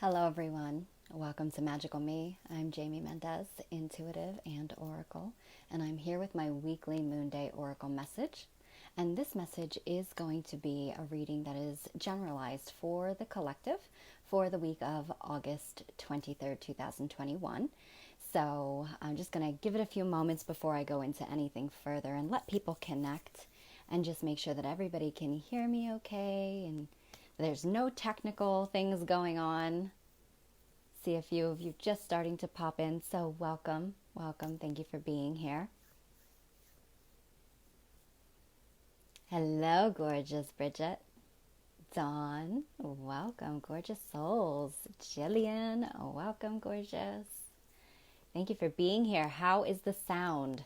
Hello everyone, welcome to Magical Me. I'm Jamie Mendez, intuitive and oracle, and I'm here with my weekly Moon Day oracle message. And this message is going to be a reading that is generalized for the collective for the week of August 23rd, 2021. So I'm just going to give it a few moments before I go into anything further and let people connect and just make sure that everybody can hear me okay and there's no technical things going on. See a few of you just starting to pop in, so welcome. Thank you for being here. Hello, gorgeous Bridget. Dawn, welcome, gorgeous souls. Jillian, welcome, gorgeous. Thank you for being here. How is the sound?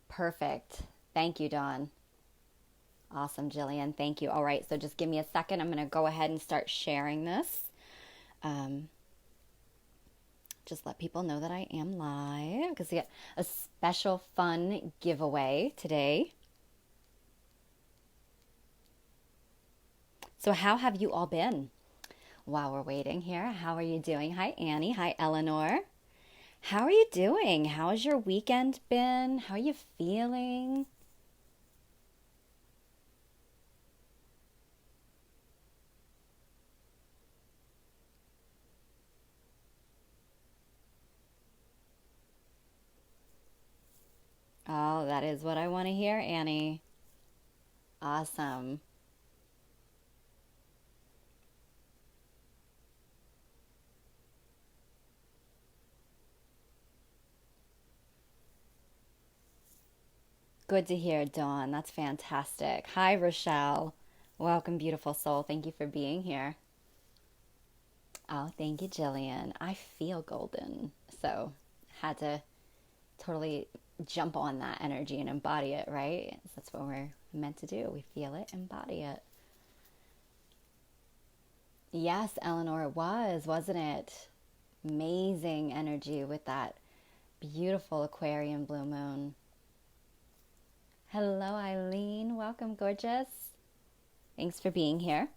Perfect. Thank you, Dawn. Awesome, Jillian. Thank you. All right, so just give me a second. I'm going to go ahead and start sharing this. Just let people know that I am live because we got a special fun giveaway today. So how have you all been while we're waiting here? How are you doing? Hi, Annie. Hi, Eleanor. How are you doing? How has your weekend been? How are you feeling? Oh, that is what I want to hear, Annie. Awesome. Good to hear, Dawn. That's fantastic. Hi, Rochelle. Welcome, beautiful soul. Thank you for being here. Oh, thank you, Jillian. I feel golden. So, had to totally jump on that energy and embody it, right? That's what we're meant to do. We feel it, embody it. Yes, Eleanor, it was, wasn't it? Amazing energy with that beautiful Aquarian blue moon. Hello, Eileen. Welcome, gorgeous. Thanks for being here.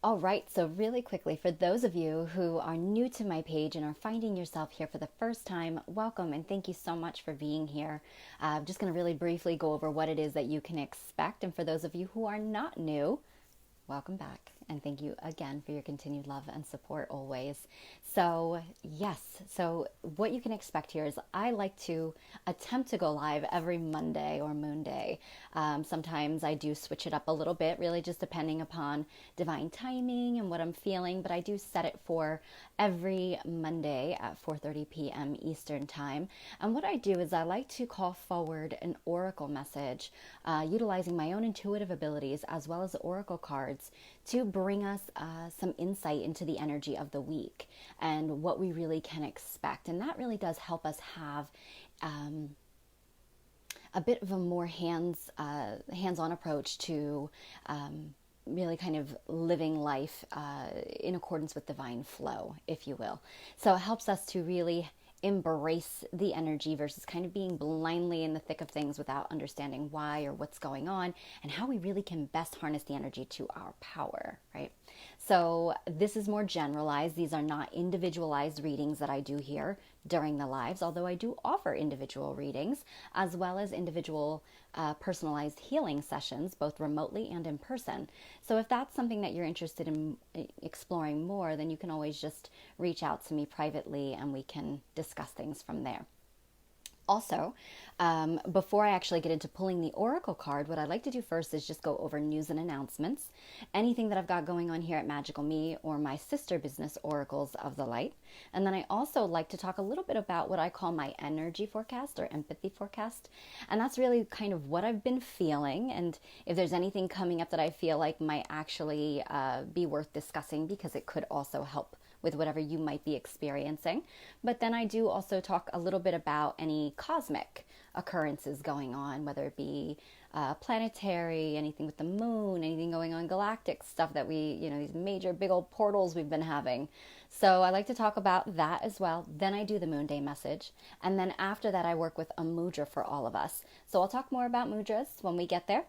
All right, so really quickly, for those of you who are new to my page and are finding yourself here for the first time, welcome and thank you so much for being here. I'm just going to really briefly go over what it is that you can expect. And for those of you who are not new, welcome back. And thank you again for your continued love and support always. So yes, so what you can expect here is I like to attempt to go live every Monday or Moon Day. Sometimes I do switch it up a little bit, really just depending upon divine timing and what I'm feeling. But I do set it for every Monday at 4:30 p.m. Eastern Time. And what I do is I like to call forward an oracle message utilizing my own intuitive abilities as well as oracle cards to bring us some insight into the energy of the week and what we really can expect. And that really does help us have a bit of a more hands-on approach to really kind of living life in accordance with divine flow, if you will. So it helps us to really embrace the energy versus kind of being blindly in the thick of things without understanding why or what's going on and how we really can best harness the energy to our power, right? So this is more generalized. These are not individualized readings that I do here during the lives, although I do offer individual readings as well as individual personalized healing sessions, both remotely and in person. So if that's something that you're interested in exploring more, then you can always just reach out to me privately and we can discuss things from there. Also, before I actually get into pulling the oracle card, what I'd like to do first is just go over news and announcements, anything that I've got going on here at Magical Me or my sister business, Oracles of the Light. And then I also like to talk a little bit about what I call my energy forecast or empathy forecast. And that's really kind of what I've been feeling. And if there's anything coming up that I feel like might actually be worth discussing because it could also help with whatever you might be experiencing. But then I do also talk a little bit about any cosmic occurrences going on, whether it be planetary, anything with the moon, anything going on galactic stuff that these major big old portals we've been having. So I like to talk about that as well. Then I do the Moon Day message. And then after that, I work with a mudra for all of us. So I'll talk more about mudras when we get there.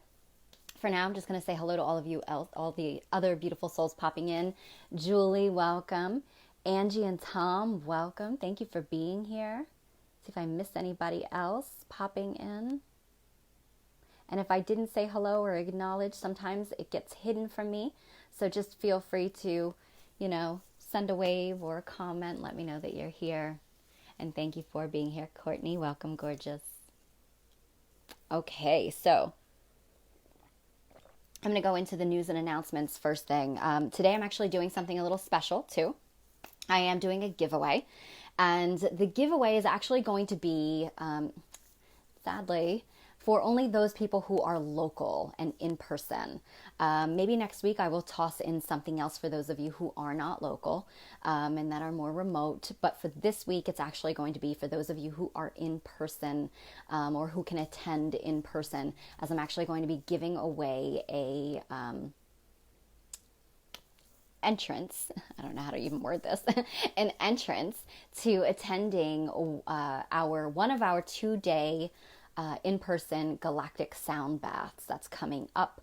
For now, I'm just going to say hello to all of you, all the other beautiful souls popping in. Julie, welcome. Angie and Tom, welcome. Thank you for being here. See if I missed anybody else popping in. And if I didn't say hello or acknowledge, sometimes it gets hidden from me. So just feel free to, send a wave or a comment. Let me know that you're here. And thank you for being here, Courtney. Welcome, gorgeous. Okay, so I'm going to go into the news and announcements first thing. Today I'm actually doing something a little special too. I am doing a giveaway. And the giveaway is actually going to be, sadly, for only those people who are local and in person. Maybe next week I will toss in something else for those of you who are not local and that are more remote. But for this week, it's actually going to be for those of you who are in person or who can attend in person, as I'm actually going to be giving away a entrance, I don't know how to even word this, an entrance to attending one of our 2-day in-person Galactic sound baths that's coming up.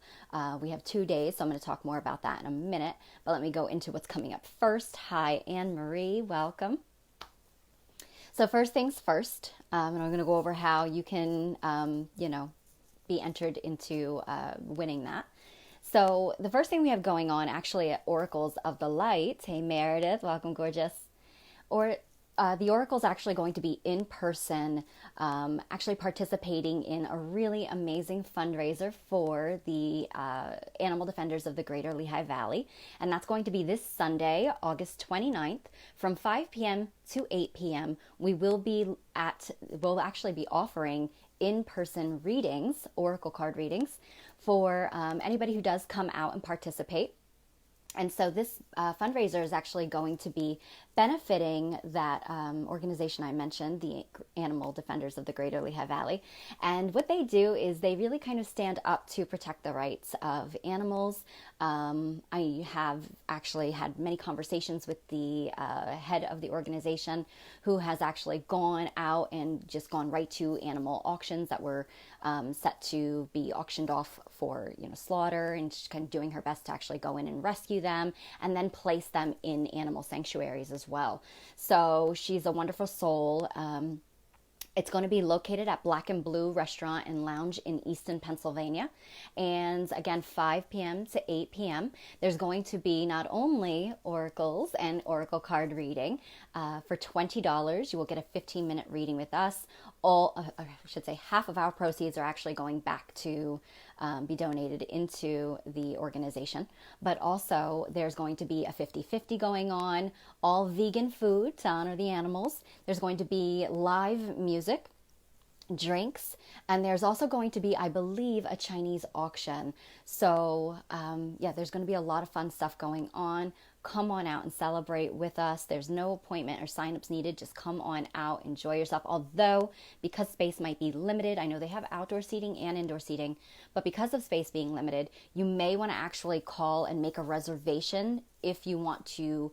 We have 2 days, so I'm going to talk more about that in a minute, but let me go into what's coming up first. Hi, Anne-Marie, welcome. So first things first, and I'm going to go over how you can, be entered into winning that. So the first thing we have going on actually at Oracles of the Light, hey Meredith, welcome, gorgeous, the Oracle is actually going to be in person, actually participating in a really amazing fundraiser for the Animal Defenders of the Greater Lehigh Valley. And that's going to be this Sunday, August 29th, from 5 p.m. to 8 p.m. We'll actually be offering in-person readings, Oracle card readings, for anybody who does come out and participate. And so this fundraiser is actually going to be benefiting that organization I mentioned, the Animal Defenders of the Greater Lehigh Valley. And what they do is they really kind of stand up to protect the rights of animals. I have actually had many conversations with the head of the organization, who has actually gone out and just gone right to animal auctions that were set to be auctioned off for slaughter, and she's kind of doing her best to actually go in and rescue them and then place them in animal sanctuaries as well. So she's a wonderful soul. It's going to be located at Black and Blue Restaurant and Lounge in Easton, Pennsylvania. And again, 5 p.m. to 8 p.m. There's going to be not only oracles and oracle card reading. For $20, you will get a 15-minute reading with us. Half of our proceeds are actually going back to be donated into the organization. But also there's going to be a 50-50 going on, all vegan food to honor the animals. There's going to be live music, drinks, and there's also going to be, I believe, a Chinese auction. So there's going to be a lot of fun stuff going on. Come on out and celebrate with us. There's no appointment or signups needed. Just come on out, enjoy yourself. Although, because space might be limited, I know they have outdoor seating and indoor seating, but because of space being limited, you may want to actually call and make a reservation if you want to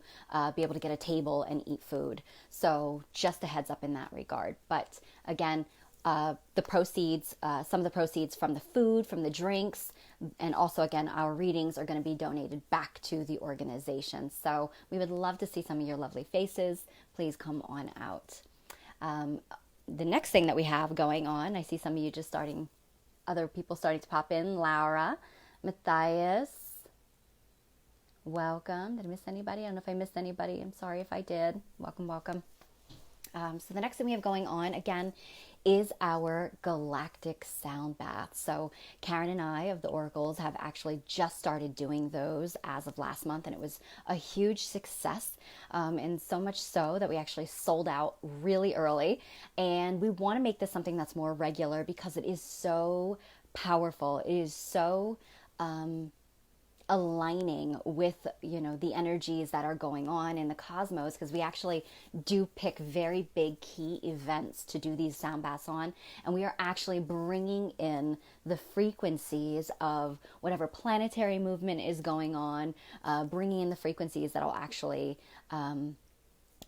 be able to get a table and eat food. So just a heads up in that regard. But again, the proceeds, some of the proceeds from the food, from the drinks, and also, again, our readings are going to be donated back to the organization. So we would love to see some of your lovely faces. Please come on out. The next thing that we have going on, I see some of you other people starting to pop in. Laura, Matthias, welcome. Did I miss anybody? I don't know if I missed anybody. I'm sorry if I did. Welcome, welcome. So the next thing we have going on, again, is our Galactic sound bath. So Karen and I of the Oracles have actually just started doing those as of last month, and it was a huge success, and so much so that we actually sold out really early. And we want to make this something that's more regular because it is so powerful. It is so aligning with, the energies that are going on in the cosmos, because we actually do pick very big key events to do these sound baths on, and we are actually bringing in the frequencies of whatever planetary movement is going on, bringing in the frequencies that will actually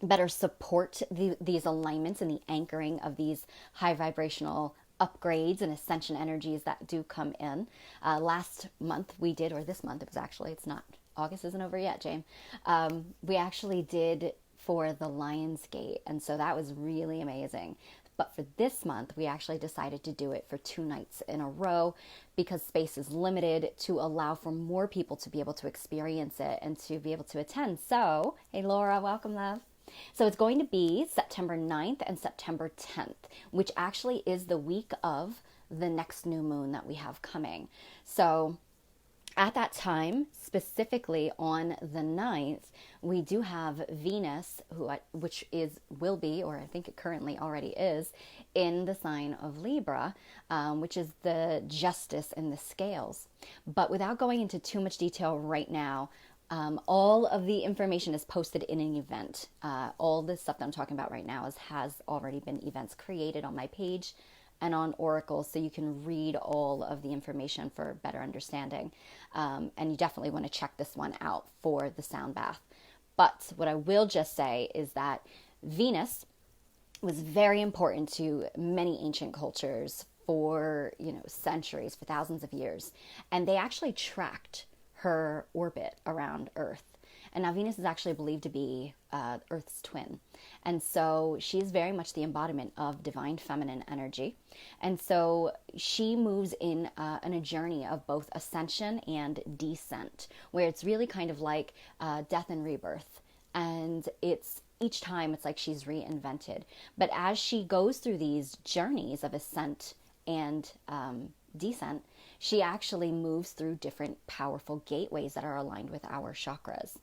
better support these alignments and the anchoring of these high vibrational upgrades and ascension energies that do come in. Last month we did, or this month, it's not, August isn't over yet, Jane. We actually did for the Lion's Gate, and so that was really amazing. But for this month, we actually decided to do it for 2 nights in a row because space is limited, to allow for more people to be able to experience it and to be able to attend. So, hey Laura, welcome, love. So it's going to be September 9th and September 10th, which actually is the week of the next new moon that we have coming. So at that time, specifically on the 9th, we do have Venus, will be, or I think it currently already is, in the sign of Libra, which is the justice in the scales. But without going into too much detail right now, all of the information is posted in an event. All the stuff that I'm talking about right now has already been events created on my page and on Oracle, so you can read all of the information for better understanding. And you definitely want to check this one out for the sound bath. But what I will just say is that Venus was very important to many ancient cultures for, centuries, for thousands of years. And they actually tracked her orbit around Earth. And now Venus is actually believed to be Earth's twin. And so she's very much the embodiment of divine feminine energy. And so she moves in a journey of both ascension and descent, where it's really kind of like death and rebirth. And each time it's like she's reinvented. But as she goes through these journeys of ascent and descent, she actually moves through different powerful gateways that are aligned with our chakras.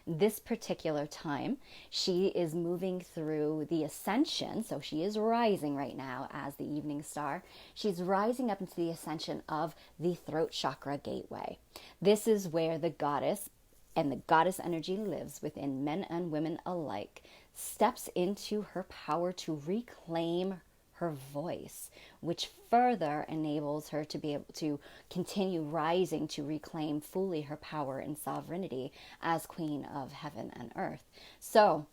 This particular time, she is moving through the ascension, so she is rising right now as the evening star. She's rising up into the ascension of the throat chakra gateway. This is where the goddess and the goddess energy lives within men and women alike, steps into her power to reclaim her voice, which further enables her to be able to continue rising to reclaim fully her power and sovereignty as Queen of Heaven and Earth. So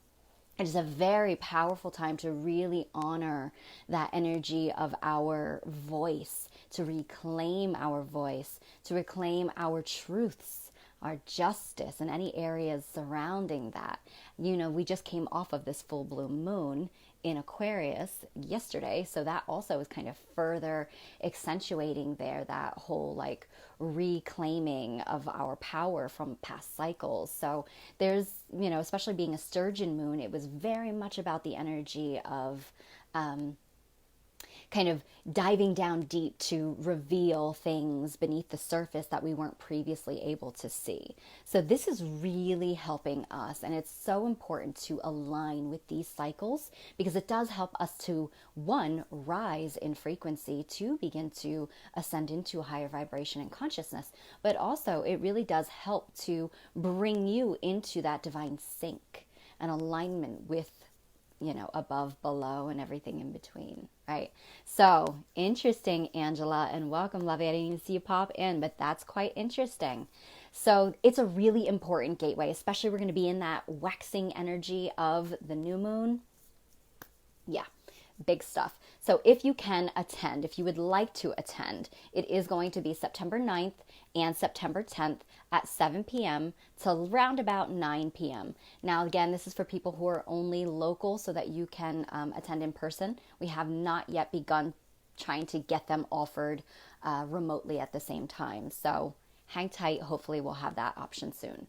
it is a very powerful time to really honor that energy of our voice, to reclaim our voice, to reclaim our truths, our justice, and any areas surrounding that. We just came off of this full bloom moon in Aquarius yesterday, so that also is kind of further accentuating that whole reclaiming of our power from past cycles. So there's, especially being a sturgeon moon, it was very much about the energy of kind of diving down deep to reveal things beneath the surface that we weren't previously able to see. So this is really helping us, and it's so important to align with these cycles because it does help us to, one, rise in frequency, to begin to ascend into a higher vibration and consciousness, but also it really does help to bring you into that divine sync and alignment with above, below, and everything in between, right? So interesting, Angela, and welcome, lovey. I didn't even see you pop in, but that's quite interesting. So it's a really important gateway, especially we're going to be in that waxing energy of the new moon. Yeah, big stuff. So if you can attend, if you would like to attend, it is going to be September 9th and September 10th at 7 p.m. till around about 9 p.m. Now, again, this is for people who are only local so that you can attend in person. We have not yet begun trying to get them offered remotely at the same time. So hang tight. Hopefully we'll have that option soon.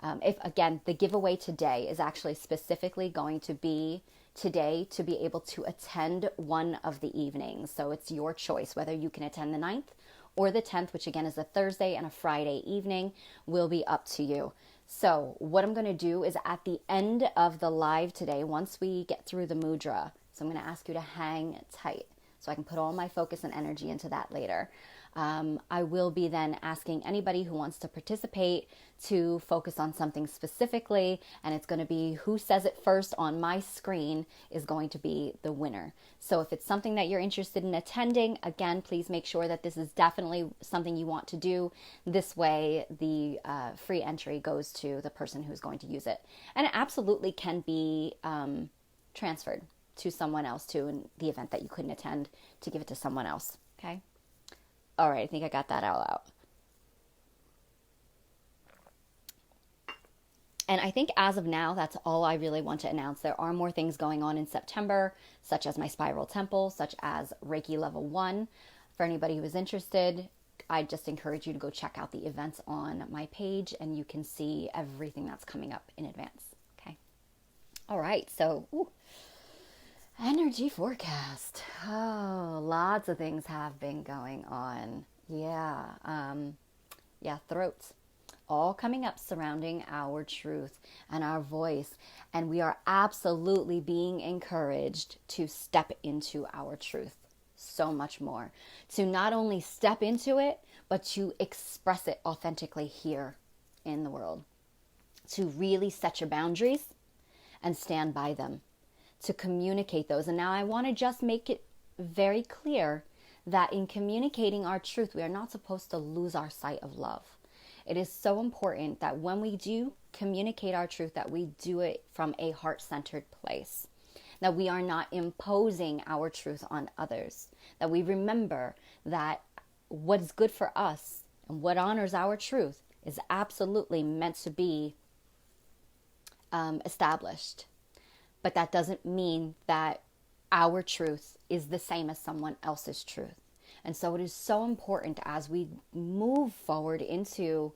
The giveaway today is actually specifically going to be today to be able to attend one of the evenings. So it's your choice whether you can attend the 9th or the 10th, which again is a Thursday and a Friday evening, will be up to you. So what I'm going to do is at the end of the live today, once we get through the mudra, so I'm going to ask you to hang tight. So I can put all my focus and energy into that later. I will be then asking anybody who wants to participate to focus on something specifically, and it's going to be who says it first on my screen is going to be the winner. So if it's something that you're interested in attending, again, please make sure that this is definitely something you want to do. This way, the free entry goes to the person who's going to use it. And it absolutely can be transferred to someone else too, in the event that you couldn't attend, to give it to someone else. Okay. All right, I think I got that all out. And I think as of now, that's all I really want to announce. There are more things going on in September, such as my Spiral Temple, such as Reiki Level 1. For anybody who is interested, I just encourage you to go check out the events on my page, and you can see everything that's coming up in advance. Okay. All right, so energy forecast. Oh, lots of things have been going on. Yeah, throats. All coming up surrounding our truth and our voice. And we are absolutely being encouraged to step into our truth so much more. To not only step into it, but to express it authentically here in the world. To really set your boundaries and stand by them. To communicate those. And now I want to just make it very clear that in communicating our truth, we are not supposed to lose our sight of love. It is so important that when we do communicate our truth, that we do it from a heart-centered place. That we are not imposing our truth on others. That we remember that what is good for us and what honors our truth is absolutely meant to be established. But that doesn't mean that our truth is the same as someone else's truth. And so it is so important as we move forward into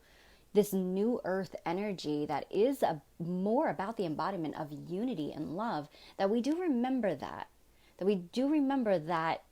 this new earth energy that is more about the embodiment of unity and love, that we do remember that. That we do remember that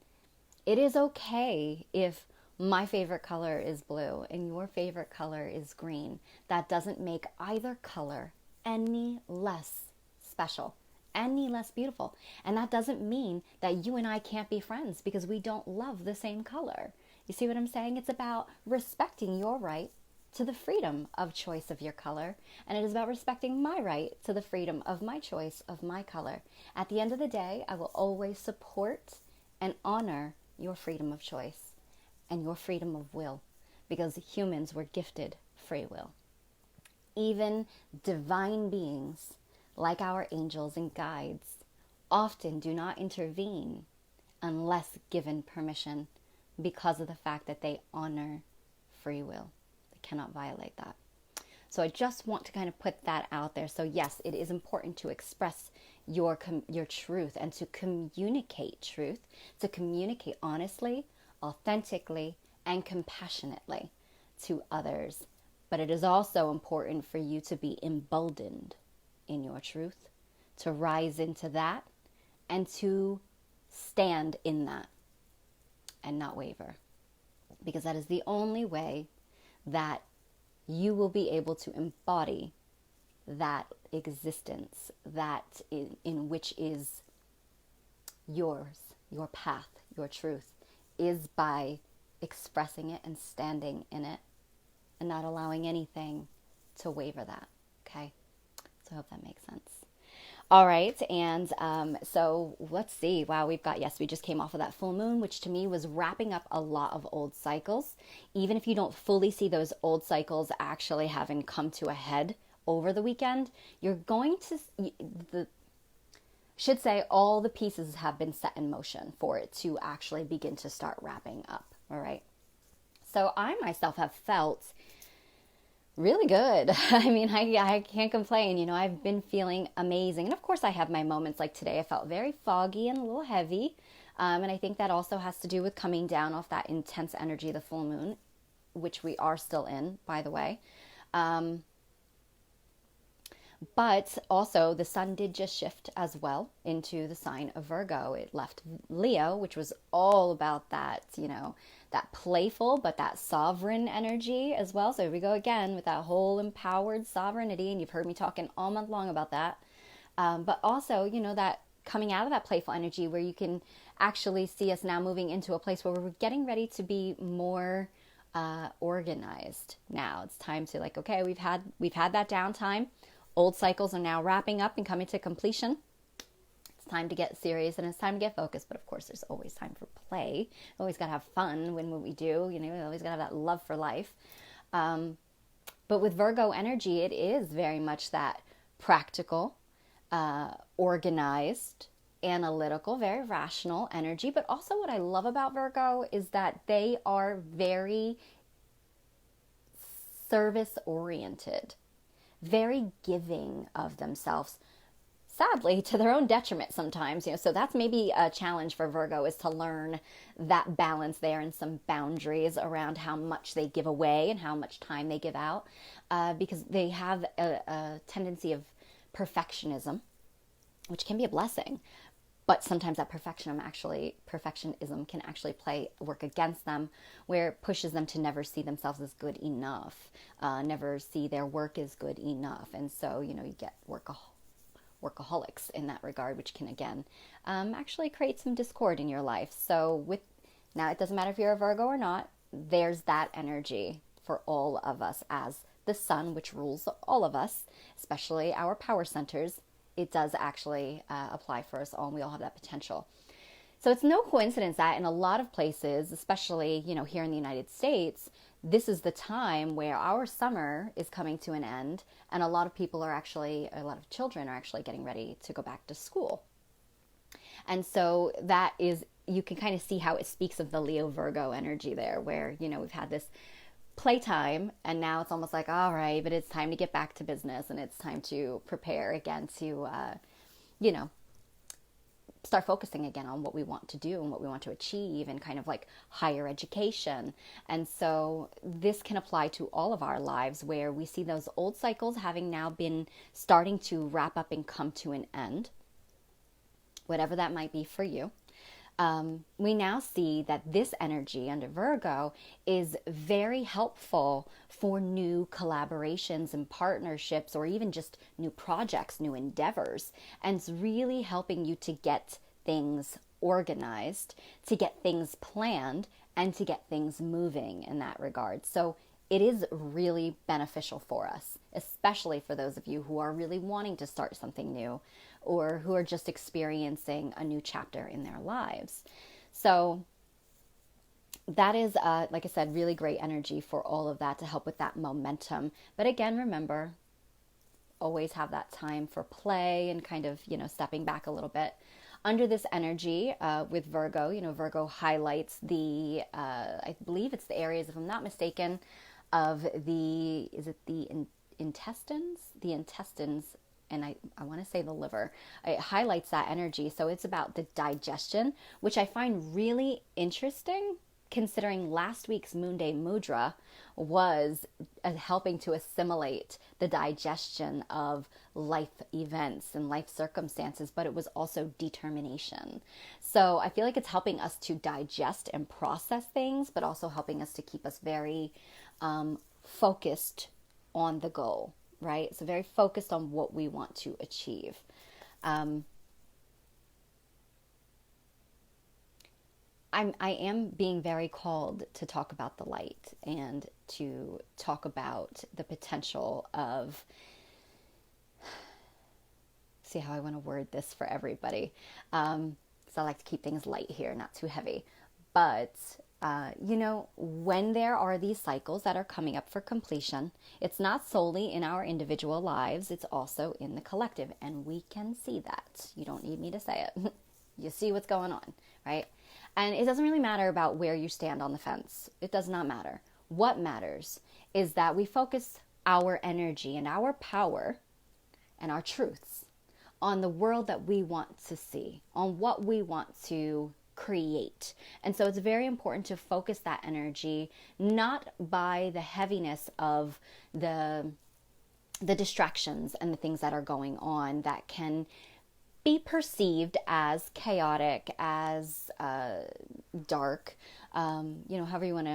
it is okay if my favorite color is blue and your favorite color is green. That doesn't make either color any less special, any less beautiful. And that doesn't mean that you and I can't be friends because we don't love the same color. You see what I'm saying? It's about respecting your right to the freedom of choice of your color. And it is about respecting my right to the freedom of my choice of my color. At the end of the day, I will always support and honor your freedom of choice and your freedom of will, because humans were gifted free will. Even divine beings, like our angels and guides, often do not intervene unless given permission, because of the fact that they honor free will. They cannot violate that. So I just want to kind of put that out there. So yes, it is important to express your truth and to communicate truth, to communicate honestly, authentically, and compassionately to others. But it is also important for you to be emboldened in your truth, to rise into that, and to stand in that and not waver. Because that is the only way that you will be able to embody that existence, that in which is yours, your path, your truth, is by expressing it and standing in it and not allowing anything to waver that. Okay? So I hope that makes sense. All right, and so let's see. Wow, we just came off of that full moon, which to me was wrapping up a lot of old cycles. Even if you don't fully see those old cycles actually having come to a head over the weekend, you're going to, should say all the pieces have been set in motion for it to actually begin to start wrapping up, all right? So I myself have felt really good. I mean, I can't complain. You know, I've been feeling amazing. And of course I have my moments like today. I felt very foggy and a little heavy. And I think that also has to do with coming down off that intense energy of the full moon, which we are still in, by the way. But also the sun did just shift as well into the sign of Virgo. It left Leo, which was all about that, you know, that playful, but that sovereign energy as well. So here we go again with that whole empowered sovereignty. And you've heard me talking all month long about that. But also, you know, that coming out of that playful energy where you can actually see us now moving into a place where we're getting ready to be more organized. Now it's time to like, okay, we've had that downtime. Old cycles are now wrapping up and coming to completion. It's time to get serious and it's time to get focused. But of course, there's always time for play. Always got to have fun when we do. You know, we always got to have that love for life. But with Virgo energy, it is very much that practical, organized, analytical, very rational energy. But also what I love about Virgo is that they are very service-oriented, very giving of themselves, sadly to their own detriment sometimes, you know. So that's maybe a challenge for Virgo, is to learn that balance there and some boundaries around how much they give away and how much time they give out, because they have a tendency of perfectionism, which can be a blessing. But sometimes that perfectionism can actually work against them, where it pushes them to never see themselves as good enough, never see their work as good enough. And so, you know, you get workaholics in that regard, which can, again, actually create some discord in your life. So now it doesn't matter if you're a Virgo or not, there's that energy for all of us as the sun, which rules all of us, especially our power centers. It does actually apply for us all, and we all have that potential. So it's no coincidence that in a lot of places, especially, you know, here in the United States, this is the time where our summer is coming to an end, and a lot of children are actually getting ready to go back to school. And so that is, you can kind of see how it speaks of the Leo Virgo energy there, where, you know, we've had this playtime and now it's almost like, all right, but it's time to get back to business and it's time to prepare again to, you know, start focusing again on what we want to do and what we want to achieve, and kind of like higher education. And so this can apply to all of our lives, where we see those old cycles having now been starting to wrap up and come to an end, whatever that might be for you. We now see that this energy under Virgo is very helpful for new collaborations and partnerships, or even just new projects, new endeavors. And it's really helping you to get things organized, to get things planned, and to get things moving in that regard. So it is really beneficial for us, especially for those of you who are really wanting to start something new, or who are just experiencing a new chapter in their lives. So that is, like I said, really great energy for all of that, to help with that momentum. But again, remember, always have that time for play and kind of, you know, stepping back a little bit. Under this energy with Virgo, you know, Virgo highlights the, I believe it's the areas, if I'm not mistaken, of the intestines? The intestines, and I want to say the liver. It highlights that energy. So it's about the digestion, which I find really interesting, considering last week's Moon Day Mudra was helping to assimilate the digestion of life events and life circumstances, but it was also determination. So I feel like it's helping us to digest and process things, but also helping us to keep us very focused on the goal, right? So very focused on what we want to achieve. I am being very called to talk about the light and to talk about the potential of, see how I want to word this for everybody. So I like to keep things light here, not too heavy. But, you know, when there are these cycles that are coming up for completion, it's not solely in our individual lives, it's also in the collective. And we can see that. You don't need me to say it. You see what's going on, right? And it doesn't really matter about where you stand on the fence. It does not matter. What matters is that we focus our energy and our power and our truths on the world that we want to see, on what we want to create. And so it's very important to focus that energy not by the heaviness of the distractions and the things that are going on that can be perceived as chaotic, as dark, you know, however you want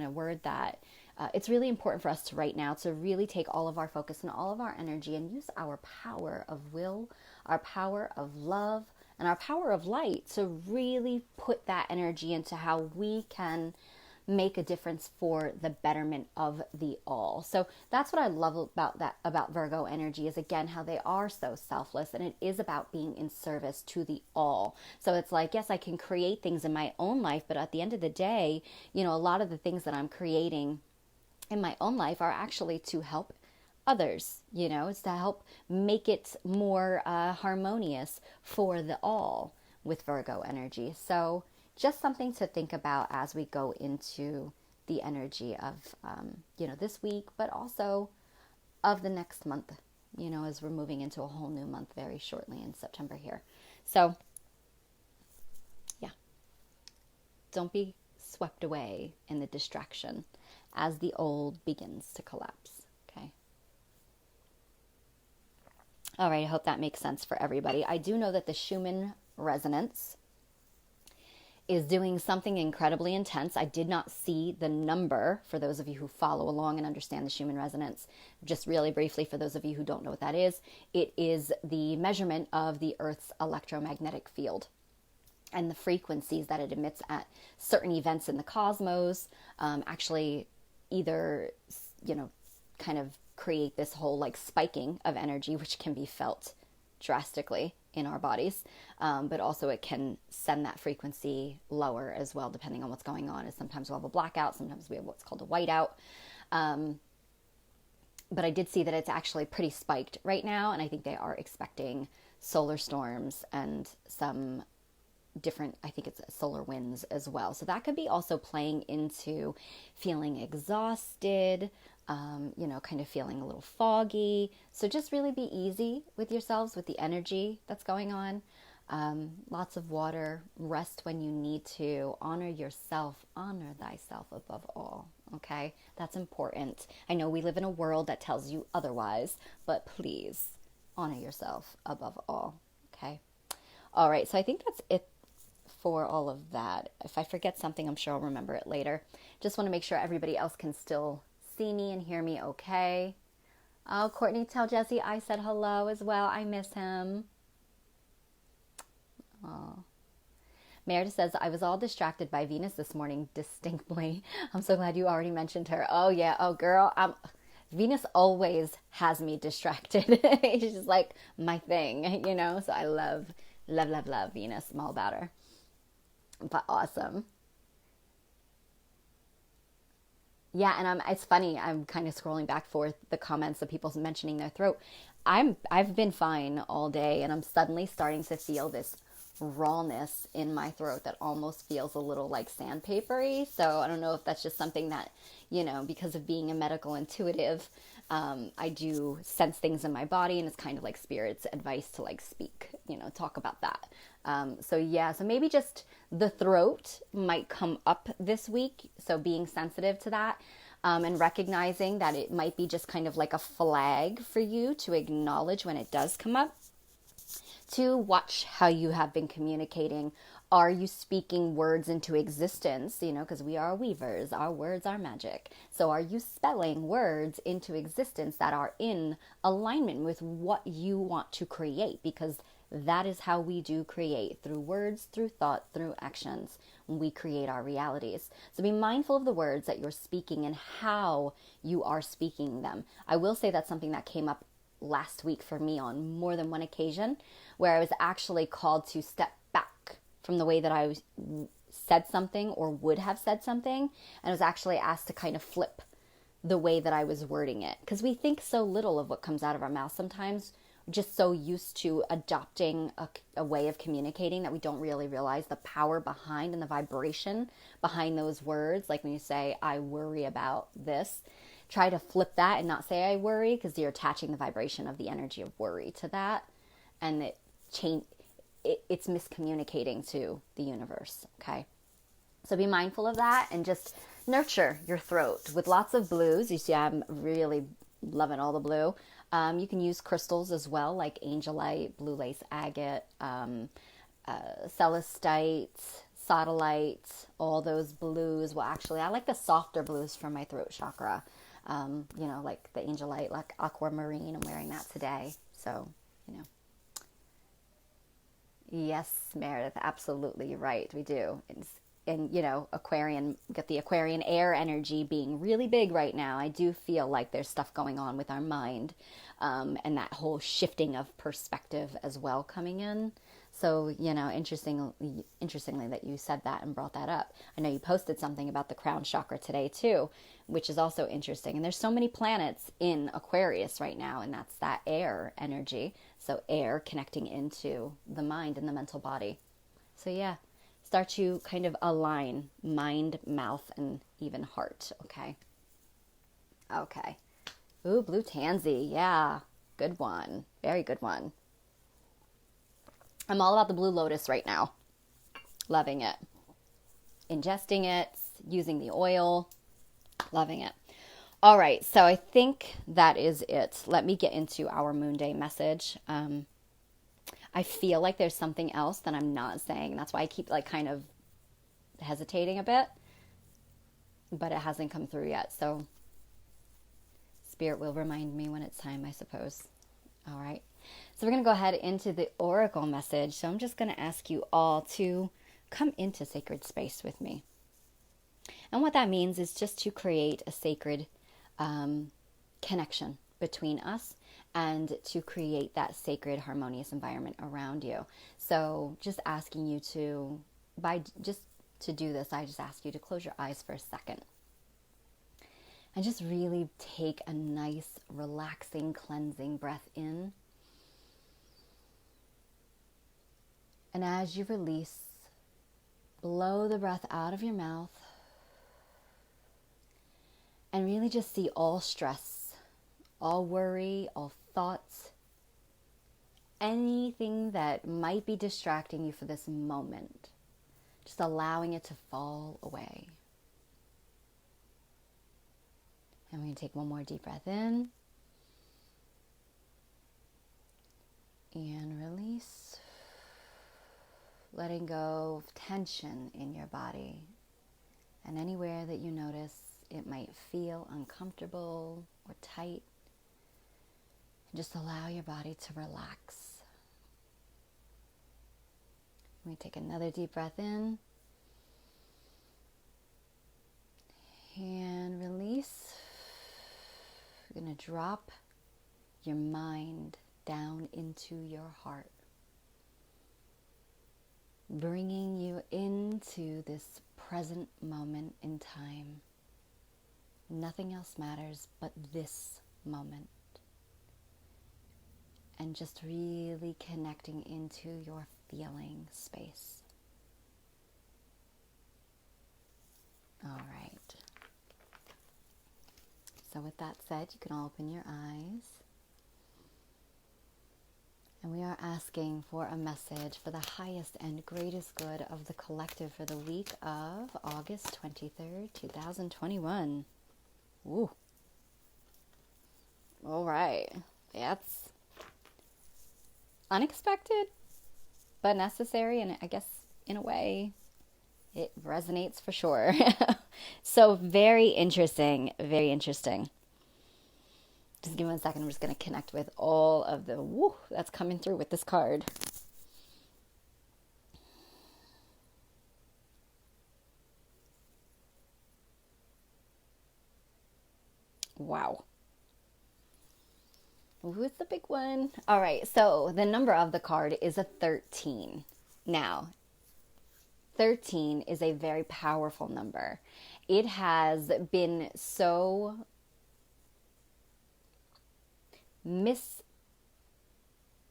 to word that. It's really important for us to right now to really take all of our focus and all of our energy and use our power of will, our power of love, and our power of light to really put that energy into how we can make a difference for the betterment of the all. So that's what I love about Virgo energy, is again how they are so selfless, and it is about being in service to the all. So it's like, yes, I can create things in my own life, but at the end of the day, a lot of the things that I'm creating in my own life are actually to help others. It's to help make it more harmonious for the all with Virgo energy. So just something to think about as we go into the energy of, this week, but also of the next month, as we're moving into a whole new month very shortly in September here. So, yeah, don't be swept away in the distraction as the old begins to collapse, okay? All right, I hope that makes sense for everybody. I do know that the Schumann Resonance is doing something incredibly intense. I did not see the number for those of you who follow along and understand the Schumann Resonance. Just really briefly, for those of you who don't know what that is, it is the measurement of the Earth's electromagnetic field and the frequencies that it emits at certain events in the cosmos, actually either, kind of create this whole like spiking of energy, which can be felt drastically in our bodies, but also it can send that frequency lower as well, depending on what's going on. Is sometimes we'll have a blackout, sometimes we have what's called a whiteout. But I did see that it's actually pretty spiked right now, and I think they are expecting solar storms and some different, I think it's solar winds as well. So that could be also playing into feeling exhausted, kind of feeling a little foggy. So just really be easy with yourselves, with the energy that's going on. Lots of water, rest when you need to, honor yourself, honor thyself above all. Okay, that's important. I know we live in a world that tells you otherwise, but please honor yourself above all. Okay. All right. So I think that's it for all of that. If I forget something, I'm sure I'll remember it later. Just want to make sure everybody else can still see me and hear me okay. Oh, Courtney, tell Jesse I said hello as well. I miss him. Oh. Meredith says, I was all distracted by Venus this morning, distinctly. I'm so glad you already mentioned her. Oh, yeah. Oh, girl. Venus always has me distracted. It's just like my thing, So I love Venus. I'm all about her. But awesome. Yeah, and it's funny. I'm kind of scrolling back for the comments of people mentioning their throat. I've been fine all day, and I'm suddenly starting to feel this rawness in my throat that almost feels a little like sandpapery. So I don't know if that's just something that, because of being a medical intuitive, I do sense things in my body, and it's kind of like spirit's advice to like speak, talk about that. So maybe just the throat might come up this week. So being sensitive to that, and recognizing that it might be just kind of like a flag for you to acknowledge when it does come up. To watch how you have been communicating. Are you speaking words into existence? Because we are weavers. Our words are magic. So are you spelling words into existence that are in alignment with what you want to create? Because that is how we do create. Through words, through thought, through actions. We create our realities. So be mindful of the words that you're speaking and how you are speaking them. I will say that's something that came up last week for me on more than one occasion, where I was actually called to step back from the way that I said something or would have said something, and was actually asked to kind of flip the way that I was wording it. Because we think so little of what comes out of our mouth sometimes, just so used to adopting a way of communicating that we don't really realize the power behind and the vibration behind those words. Like when you say, I worry about this, try to flip that and not say I worry, because you're attaching the vibration of the energy of worry to that, and it's miscommunicating to the universe. Okay, so be mindful of that and just nurture your throat with lots of blues. You see, I'm really loving all the blue. You can use crystals as well, like angelite, blue lace agate, celestite, sodalite, all those blues. Well, actually, I like the softer blues for my throat chakra. Like the angelite, like aquamarine. I'm wearing that today. So, Yes, Meredith, absolutely right. We do. And, Aquarian, got the Aquarian air energy being really big right now. I do feel like there's stuff going on with our mind, and that whole shifting of perspective as well coming in. So, interestingly that you said that and brought that up. I know you posted something about the crown chakra today too, which is also interesting. And there's so many planets in Aquarius right now, and that's that air energy. So air connecting into the mind and the mental body. So yeah, start to kind of align mind, mouth, and even heart. Okay. Okay. Ooh, blue tansy. Yeah. Good one. Very good one. I'm all about the blue lotus right now. Loving it. Ingesting it, using the oil. Loving it. All right, so I think that is it. Let me get into our Moon Day message. I feel like there's something else that I'm not saying. That's why I keep kind of hesitating a bit, but it hasn't come through yet. So Spirit will remind me when it's time, I suppose. All right. So we're going to go ahead into the oracle message. So I'm just going to ask you all to come into sacred space with me. And what that means is just to create a sacred connection between us and to create that sacred harmonious environment around you. So just asking you to do this, I just ask you to close your eyes for a second and just really take a nice, relaxing, cleansing breath in. And as you release, blow the breath out of your mouth and really just see all stress, all worry, all thoughts, anything that might be distracting you for this moment, just allowing it to fall away. And we're going to take one more deep breath in and release, letting go of tension in your body and anywhere that you notice it might feel uncomfortable or tight. Just allow your body to relax. We take another deep breath in and release. You're going to drop your mind down into your heart, bringing you into this present moment in time. Nothing else matters but this moment. And just really connecting into your feeling space. All right. So with that said, you can all open your eyes. And we are asking for a message for the highest and greatest good of the collective for the week of August 23rd, 2021. Ooh. All right. That's unexpected, but necessary. And I guess in a way, it resonates for sure. So very interesting. Very interesting. Just give me 1 second. I'm just going to connect with all of the woo that's coming through with this card. Wow. Who's the big one? All right. So the number of the card is a 13. Now, 13 is a very powerful number. It has been so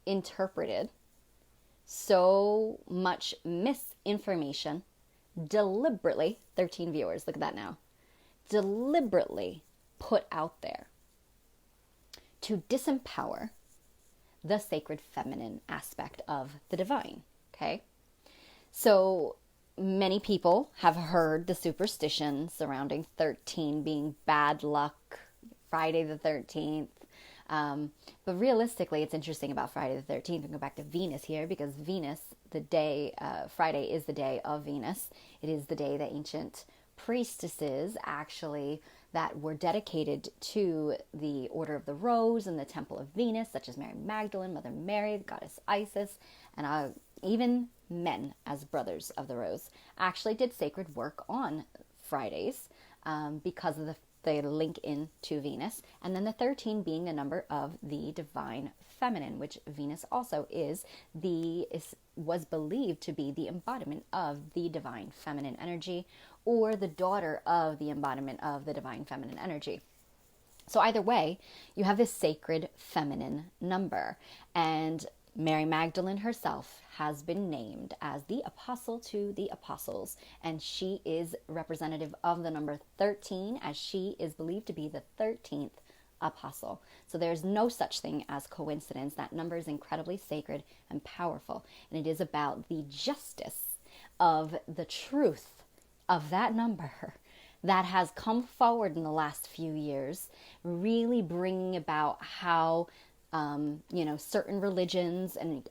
misinterpreted, so much misinformation, deliberately, 13 viewers, look at that now, deliberately put out there to disempower the sacred feminine aspect of the divine, okay? So many people have heard the superstitions surrounding 13 being bad luck, Friday the 13th. But realistically, it's interesting about Friday the 13th. We go back to Venus here because Venus, Friday is the day of Venus. It is the day that ancient priestesses actually that were dedicated to the Order of the Rose and the Temple of Venus, such as Mary Magdalene, Mother Mary, the goddess Isis, and Even men, as brothers of the rose, actually did sacred work on Fridays because of the link into Venus. And then the 13 being the number of the divine feminine, which Venus also was believed to be the embodiment of the divine feminine energy, or the daughter of the embodiment of the divine feminine energy. So either way, you have this sacred feminine number. And Mary Magdalene herself has been named as the apostle to the apostles, and she is representative of the number 13, as she is believed to be the 13th apostle. So there's no such thing as coincidence. That number is incredibly sacred and powerful, and it is about the justice of the truth of that number that has come forward in the last few years, really bringing about how certain religions and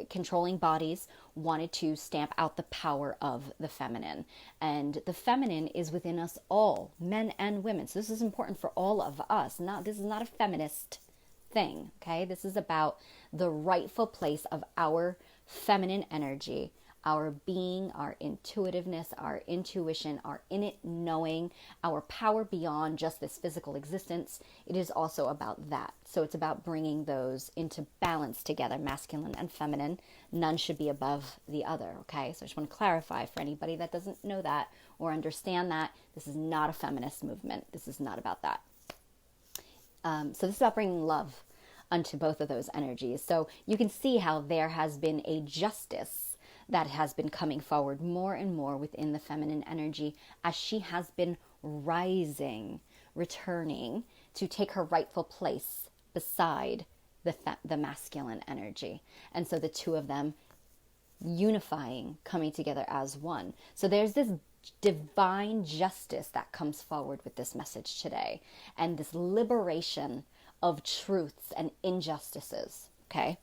controlling bodies wanted to stamp out the power of the feminine. And the feminine is within us all, men and women. So this is important for all of us. This is not a feminist thing, okay? This is about the rightful place of our feminine energy, our being, our intuitiveness, our intuition, our innate knowing, our power beyond just this physical existence. It is also about that. So it's about bringing those into balance together, masculine and feminine. None should be above the other, okay? So I just want to clarify for anybody that doesn't know that or understand that, this is not a feminist movement. This is not about that. So this is about bringing love unto both of those energies. So you can see how there has been a justice that has been coming forward more and more within the feminine energy as she has been rising, returning to take her rightful place beside the masculine energy. And so the two of them unifying, coming together as one. So there's this divine justice that comes forward with this message today, and this liberation of truths and injustices, okay?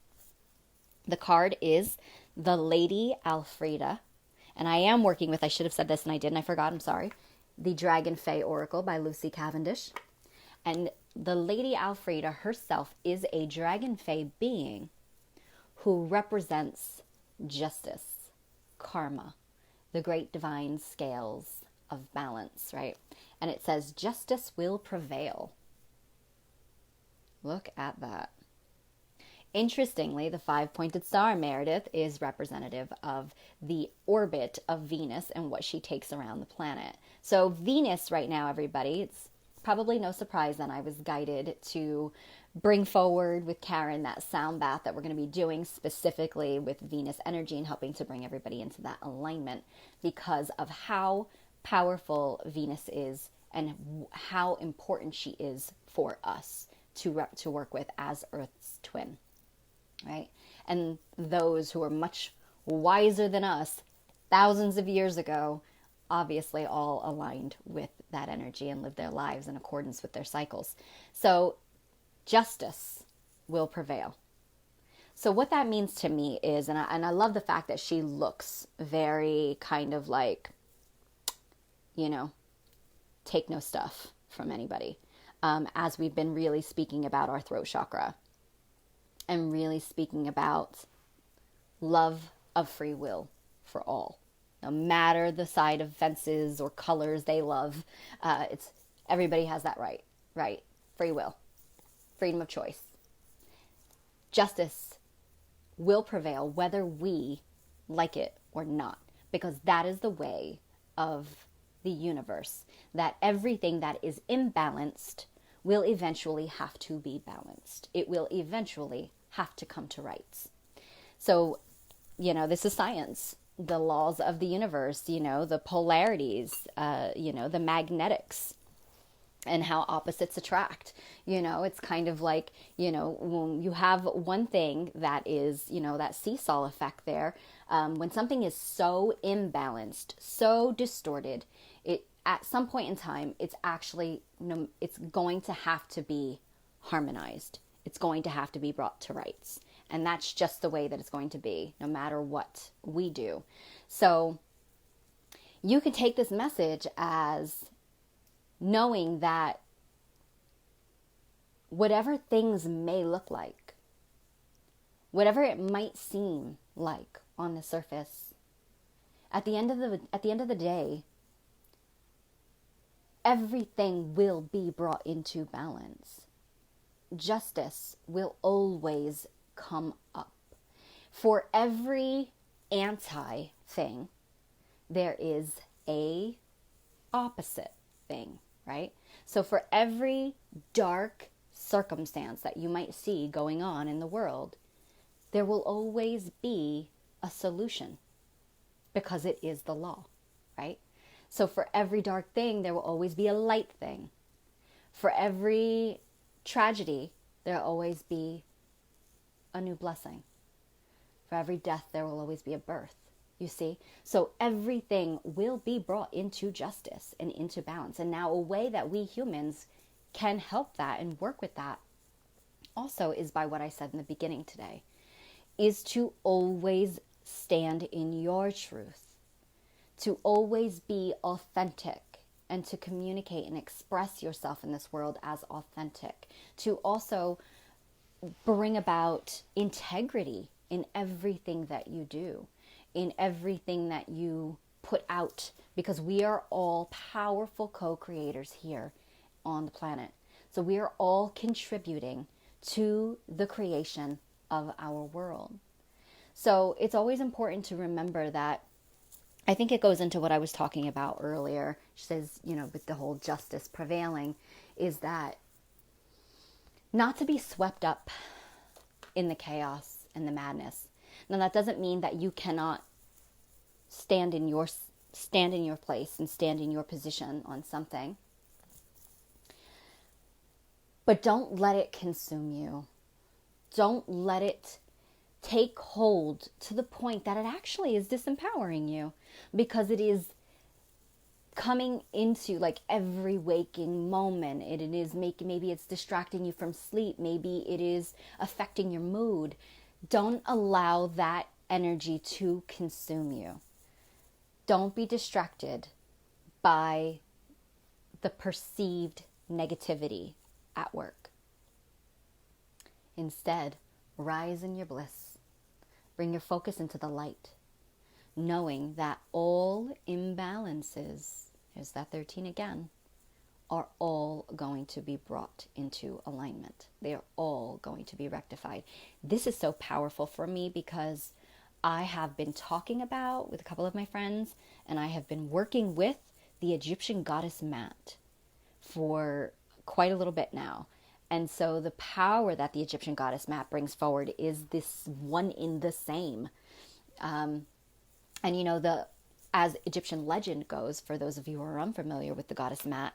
The card is the Lady Alfreda, and I am working with, I should have said this and I didn't, I forgot, I'm sorry, the Dragon Fae Oracle by Lucy Cavendish. And the Lady Alfreda herself is a Dragon Fae being who represents justice, karma, the great divine scales of balance, right? And it says, justice will prevail. Look at that. Interestingly, the 5-pointed star, Meredith, is representative of the orbit of Venus and what she takes around the planet. So Venus right now, everybody, it's probably no surprise that I was guided to bring forward with Karen that sound bath that we're going to be doing specifically with Venus energy and helping to bring everybody into that alignment because of how powerful Venus is and how important she is for us to work with as Earth's twin. Right? And those who are much wiser than us thousands of years ago, obviously all aligned with that energy and lived their lives in accordance with their cycles. So justice will prevail. So what that means to me is, and I love the fact that she looks very kind of like, take no stuff from anybody, as we've been really speaking about our throat chakra. And really speaking about love of free will for all. No matter the side of fences or colors they love, everybody has that right? Free will, freedom of choice. Justice will prevail whether we like it or not, because that is the way of the universe, that everything that is imbalanced will eventually have to be balanced. It will eventually have to come to rights. So, this is science, the laws of the universe, the polarities, the magnetics, and how opposites attract. It's kind of like, when you have one thing that is, that seesaw effect there, when something is so imbalanced, so distorted, at some point in time, it's going to have to be harmonized. It's going to have to be brought to rights. And that's just the way that it's going to be, no matter what we do. So you can take this message as knowing that whatever things may look like, whatever it might seem like on the surface, at the end of the day, everything will be brought into balance. Justice will always come up. For every anti thing, there is a opposite thing, right? So for every dark circumstance that you might see going on in the world, there will always be a solution, because it is the law, right? So for every dark thing, there will always be a light thing. For every tragedy, there will always be a new blessing. For every death, there will always be a birth, you see? So everything will be brought into justice and into balance. And now a way that we humans can help that and work with that also is by what I said in the beginning today, is to always stand in your truth, to always be authentic, and to communicate and express yourself in this world as authentic, to also bring about integrity in everything that you do, in everything that you put out, because we are all powerful co-creators here on the planet. So we are all contributing to the creation of our world. So it's always important to remember that. I think it goes into what I was talking about earlier. She says, with the whole justice prevailing, is that not to be swept up in the chaos and the madness. Now, that doesn't mean that you cannot stand in your place and stand in your position on something. But don't let it consume you. Don't let it take hold to the point that it actually is disempowering you, because it is coming into like every waking moment. It is maybe it's distracting you from sleep. Maybe it is affecting your mood. Don't allow that energy to consume you. Don't be distracted by the perceived negativity at work. Instead, rise in your bliss. Bring your focus into the light, knowing that all imbalances, here's that 13 again, are all going to be brought into alignment. They are all going to be rectified. This is so powerful for me because I have been talking about with a couple of my friends, and I have been working with the Egyptian goddess mat for quite a little bit now. And so the power that the Egyptian goddess mat brings forward is this one in the same. And as Egyptian legend goes, for those of you who are unfamiliar with the goddess mat,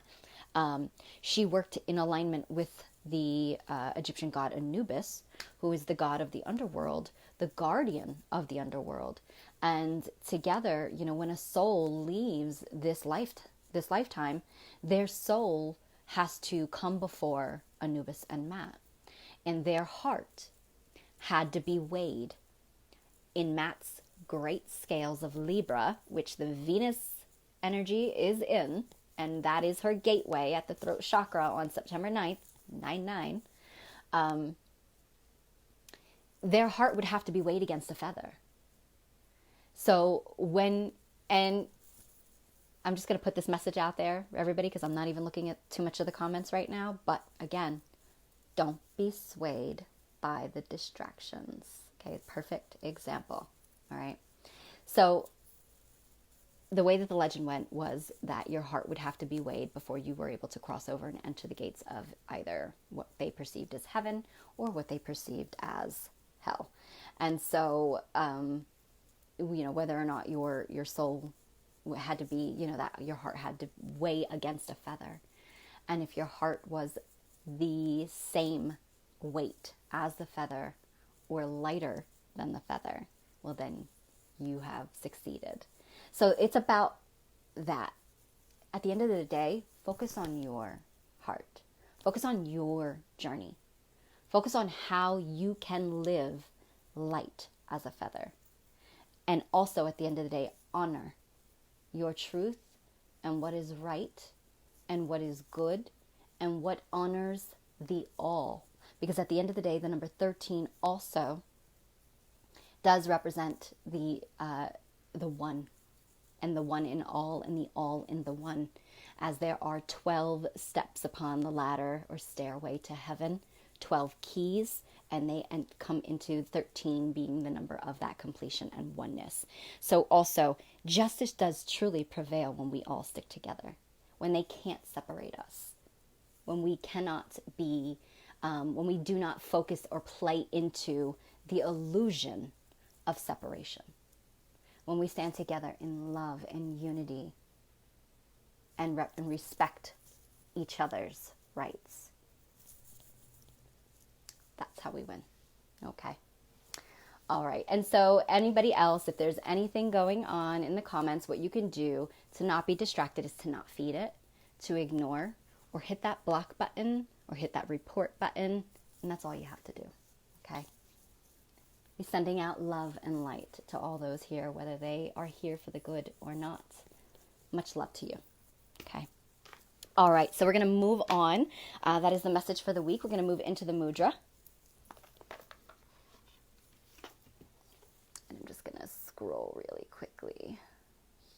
she worked in alignment with the Egyptian god Anubis, who is the god of the underworld, the guardian of the underworld. And together, when a soul leaves this lifetime, their soul has to come before Anubis and Mat. And their heart had to be weighed in Mat's great scales of Libra, which the Venus energy is in, and that is her gateway at the throat chakra on September 9th, 9/9. Their heart would have to be weighed against a feather. So and I'm just going to put this message out there, everybody, because I'm not even looking at too much of the comments right now. But again, don't be swayed by the distractions. Okay, perfect example. All right. So the way that the legend went was that your heart would have to be weighed before you were able to cross over and enter the gates of either what they perceived as heaven or what they perceived as hell. And so, whether or not your soul had to be, that your heart had to weigh against a feather. And if your heart was the same weight as the feather or lighter than the feather, well, then you have succeeded. So it's about that. At the end of the day, focus on your heart. Focus on your journey. Focus on how you can live light as a feather. And also, at the end of the day, honor your truth and what is right and what is good and what honors the all. Because at the end of the day, the number 13 also does represent the one, and the one in all, and the all in the one, as there are 12 steps upon the ladder or stairway to heaven, 12 keys, and they come into 13 being the number of that completion and oneness. So also, justice does truly prevail when we all stick together, when they can't separate us, when we cannot be, when we do not focus or play into the illusion of separation, when we stand together in love and unity and respect each other's rights. That's how we win. Okay. All right. And so anybody else, if there's anything going on in the comments, what you can do to not be distracted is to not feed it, to ignore, or hit that block button, or hit that report button. And that's all you have to do. Okay. Be sending out love and light to all those here, whether they are here for the good or not. Much love to you. Okay. All right. So we're going to move on. That is the message for the week. We're going to move into the mudra. I'm just going to scroll really quickly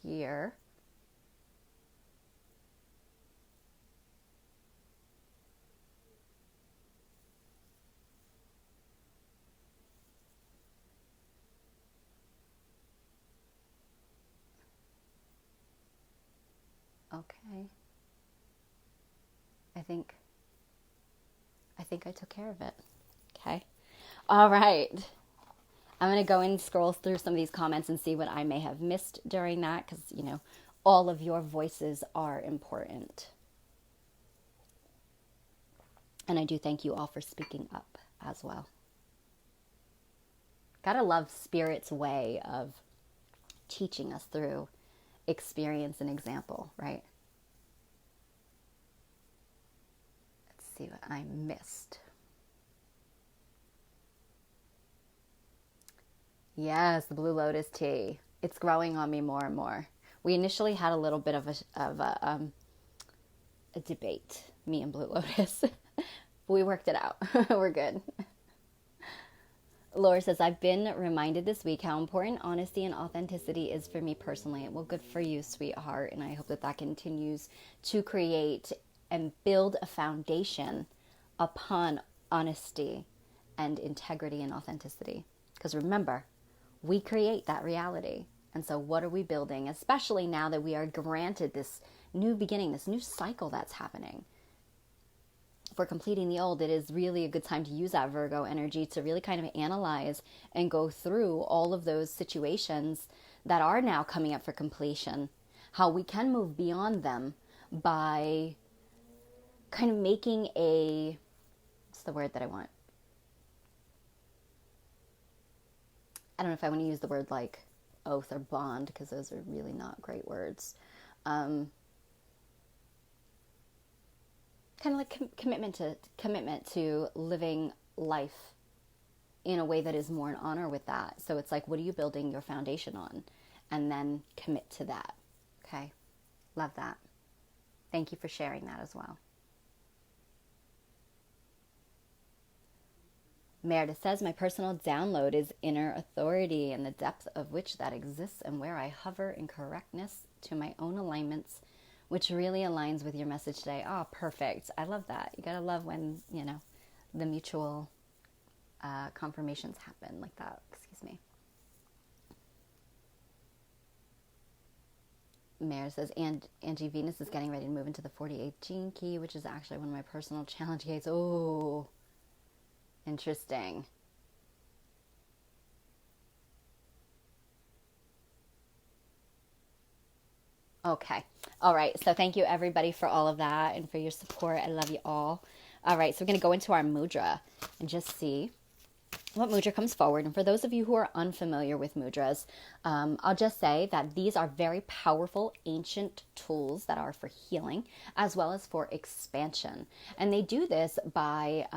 here. Okay. I think I took care of it. Okay. All right. I'm going to go and scroll through some of these comments and see what I may have missed during that, because, you know, all of your voices are important. And I do thank you all for speaking up as well. Gotta love Spirit's way of teaching us through experience and example, right? Let's see what I missed. Yes, the Blue Lotus tea. It's growing on me more and more. We initially had a little bit of a debate, me and Blue Lotus. We worked it out. We're good. Laura says, I've been reminded this week how important honesty and authenticity is for me personally. Well, good for you, sweetheart. And I hope that that continues to create and build a foundation upon honesty and integrity and authenticity. Because remember, we create that reality. And so what are we building? Especially now that we are granted this new beginning, this new cycle that's happening. If we're completing the old, it is really a good time to use that Virgo energy to really kind of analyze and go through all of those situations that are now coming up for completion, how we can move beyond them by kind of making what's the word that I want? I don't know if I want to use the word like oath or bond, because those are really not great words. Kind of like commitment to living life in a way that is more in honor with that. So it's like, what are you building your foundation on? And then commit to that. Okay. Love that. Thank you for sharing that as well. Meredith says, my personal download is inner authority and the depth of which that exists, and where I hover in correctness to my own alignments, which really aligns with your message today. Oh, perfect. I love that. You gotta love when, you know, the mutual confirmations happen like that. Excuse me. Mare says, Angie Venus is getting ready to move into the 48th gene key, which is actually one of my personal challenge gates. Oh, interesting. Okay. All right. So thank you everybody for all of that and for your support. I love you all. All right. So we're going to go into our mudra and just see what mudra comes forward. And for those of you who are unfamiliar with mudras, I'll just say that these are very powerful ancient tools that are for healing as well as for expansion. And they do this by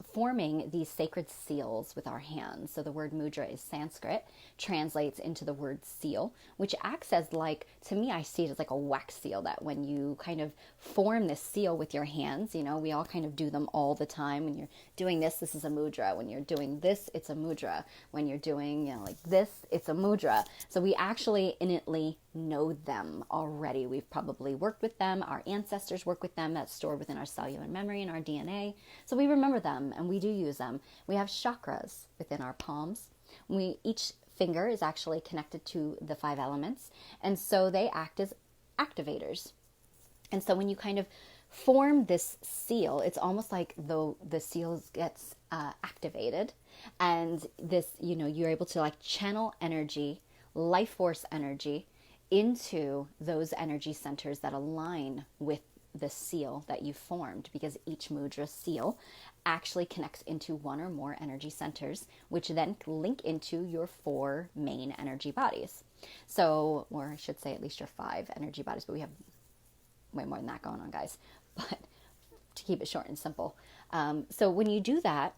forming these sacred seals with our hands. So the word mudra is Sanskrit, translates into the word seal, which acts as like, to me, I see it as like a wax seal, that when you kind of form this seal with your hands, you know, we all kind of do them all the time. When you're doing this is a mudra. When you're doing this, it's a mudra. When you're doing, you know, like this, it's a mudra. So we actually innately know them already. We've probably worked with them. Our ancestors work with them. That's stored within our cellular memory and our DNA. So we remember them and we do use them. We have chakras within our palms. Each finger is actually connected to the 5 elements. And so they act as activators. And so when you kind of form this seal, it's almost like though the seal gets activated, and this, you know, you're able to like channel energy, life force energy into those energy centers that align with the seal that you formed, because each mudra seal actually connects into 1 or more energy centers, which then link into your 4 main energy bodies. So, or I should say at least your 5 energy bodies, but we have way more than that going on, guys. But to keep it short and simple. So when you do that,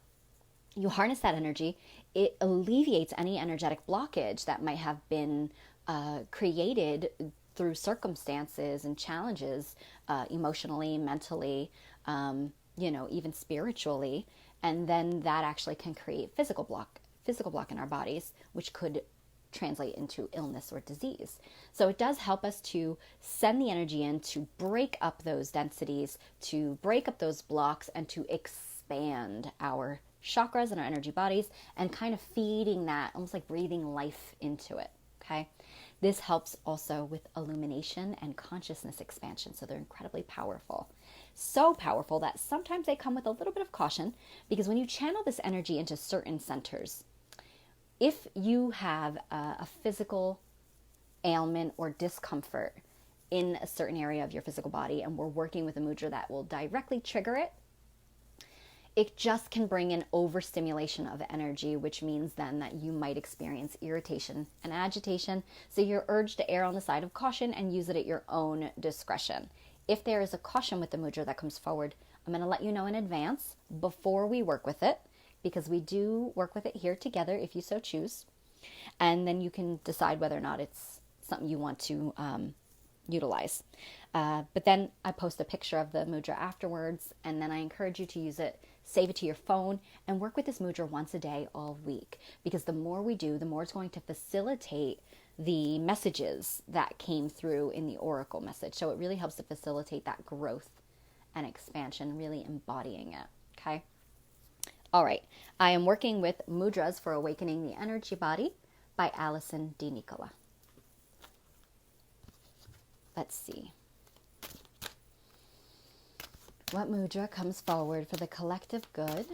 you harness that energy, it alleviates any energetic blockage that might have been created through circumstances and challenges, emotionally, mentally, you know, even spiritually. And then that actually can create physical block in our bodies, which could translate into illness or disease. So it does help us to send the energy in to break up those densities, to break up those blocks, and to expand our chakras and our energy bodies, and kind of feeding that, almost like breathing life into it. Okay. This helps also with illumination and consciousness expansion. So they're incredibly powerful. So powerful that sometimes they come with a little bit of caution, because when you channel this energy into certain centers, if you have a physical ailment or discomfort in a certain area of your physical body, and we're working with a mudra that will directly trigger it, it just can bring an overstimulation of energy, which means then that you might experience irritation and agitation. So you're urged to err on the side of caution and use it at your own discretion. If there is a caution with the mudra that comes forward, I'm going to let you know in advance before we work with it, because we do work with it here together if you so choose. And then you can decide whether or not it's something you want to utilize. But then I post a picture of the mudra afterwards, and then I encourage you to use it, save it to your phone, and work with this mudra once a day all week. Because the more we do, the more it's going to facilitate the messages that came through in the oracle message. So it really helps to facilitate that growth and expansion, really embodying it. Okay. All right, I am working with Mudras for Awakening the Energy Body by Alison D. Nicola. Let's see. What mudra comes forward for the collective good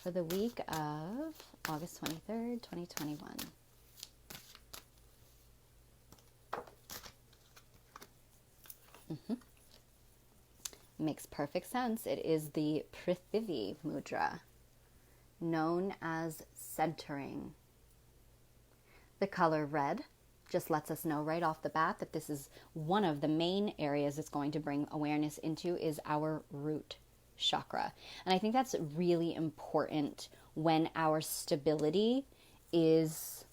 for the week of August 23rd, 2021? Makes perfect sense. It is the Prithvi mudra, known as centering. The color red just lets us know right off the bat that this is one of the main areas it's going to bring awareness into, is our root chakra. And I think that's really important when our stability is